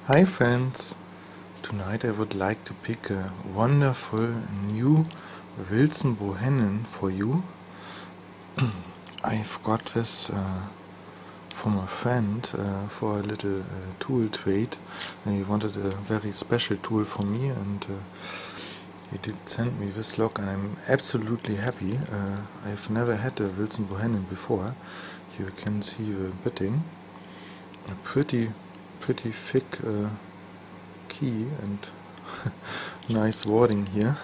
Hi friends, tonight I would like to pick a wonderful new Wilson Bohannan for you. I've got this from a friend for a little tool trade. He wanted a very special tool for me, and he did send me this lock, and I'm absolutely happy. I've never had a Wilson Bohannan before. You can see the bitting, a pretty thick key and nice wording here.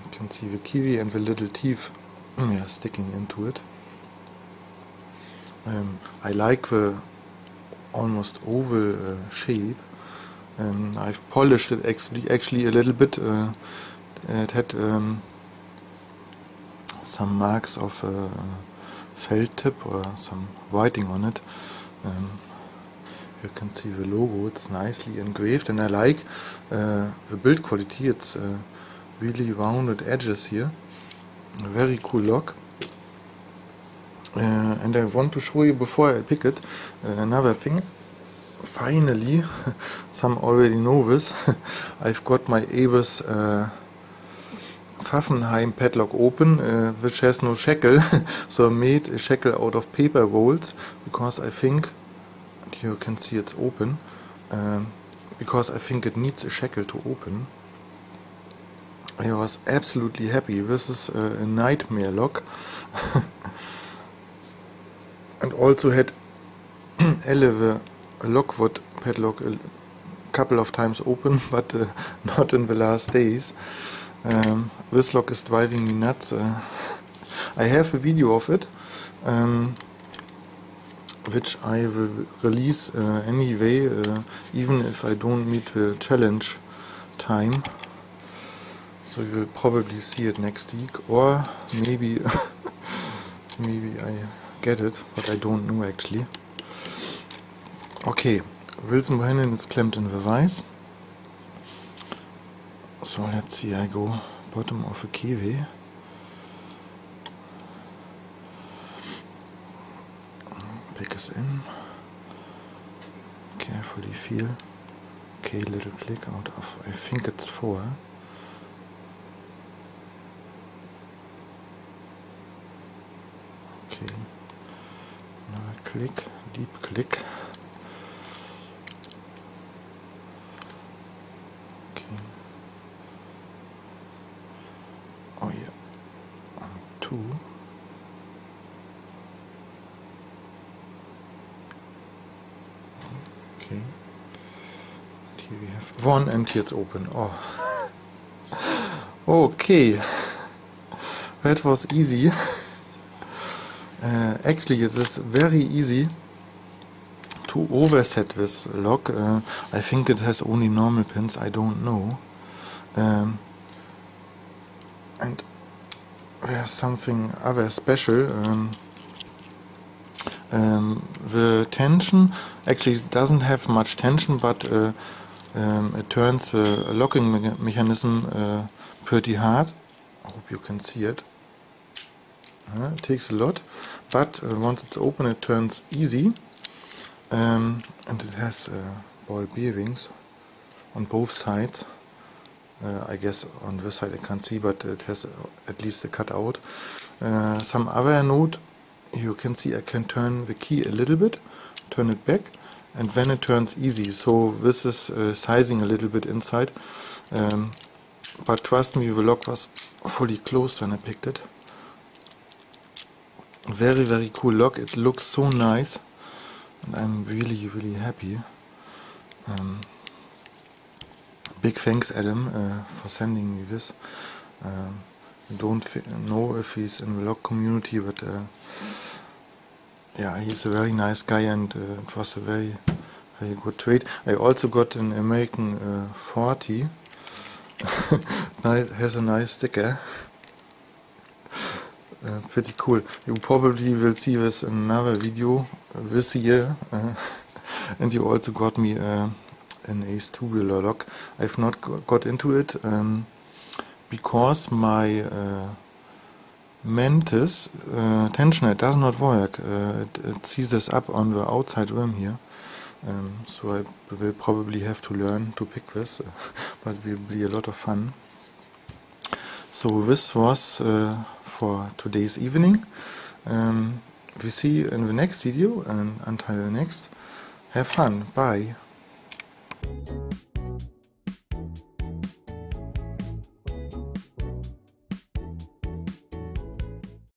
You can see the kiwi and the little teeth sticking into it. I like the almost oval shape. I've polished it actually a little bit. It had some marks of felt tip or some writing on it. You can see the logo, it's nicely engraved, and I like the build quality. It's really rounded edges here. A very cool lock. And I want to show you before I pick it another thing. Finally, some already know this, I've got my Abus Pfaffenheim padlock open, which has no shackle, so I made a shackle out of paper rolls, because I think, you can see it's open, because I think it needs a shackle to open. I was absolutely happy. This is a nightmare lock. And also had a Lockwood padlock a couple of times open, but not in the last days. This lock is driving me nuts. I have a video of it, which I will release anyway, even if I don't meet the challenge time. So you will probably see it next week, or maybe maybe I get it, but I don't know actually. Okay, Wilson Bohannan is clamped in the vise. So let's see, I go bottom of a kiwi. Pick us in. Carefully feel. Okay, little click out of, I think it's 4. Okay, another click, deep click. Okay. Oh yeah, 2. Okay. And here we have 1, and here it's open. Oh. Okay. That was easy. Actually, it is very easy to overset this lock. I think it has only normal pins, I don't know. And there's something other special. The tension actually doesn't have much tension, but it turns the locking mechanism pretty hard. I hope you can see it. It takes a lot, but once it's open it turns easy, and it has ball bearings on both sides. I guess on this side I can't see, but it has at least a cutout. Some other note, you can see I can turn the key a little bit, turn it back, and then it turns easy. So this is sizing a little bit inside, but trust me, the lock was fully closed when I picked it. Very cool lock. It looks so nice, and I'm really happy. Big thanks Adam for sending me this. I don't know if he's in the lock community, but yeah, he's a very nice guy, and it was a very good trade. I also got an American 40. It has a nice sticker. Pretty cool. You probably will see this in another video this year. And you also got me an Ace tubular lock. I've not got into it because my Mantis tensioner does not work. It seizes up on the outside rim here. so I will probably have to learn to pick this, but it will be a lot of fun. So this was for today's evening. We see you in the next video, and until the next, have fun. Bye.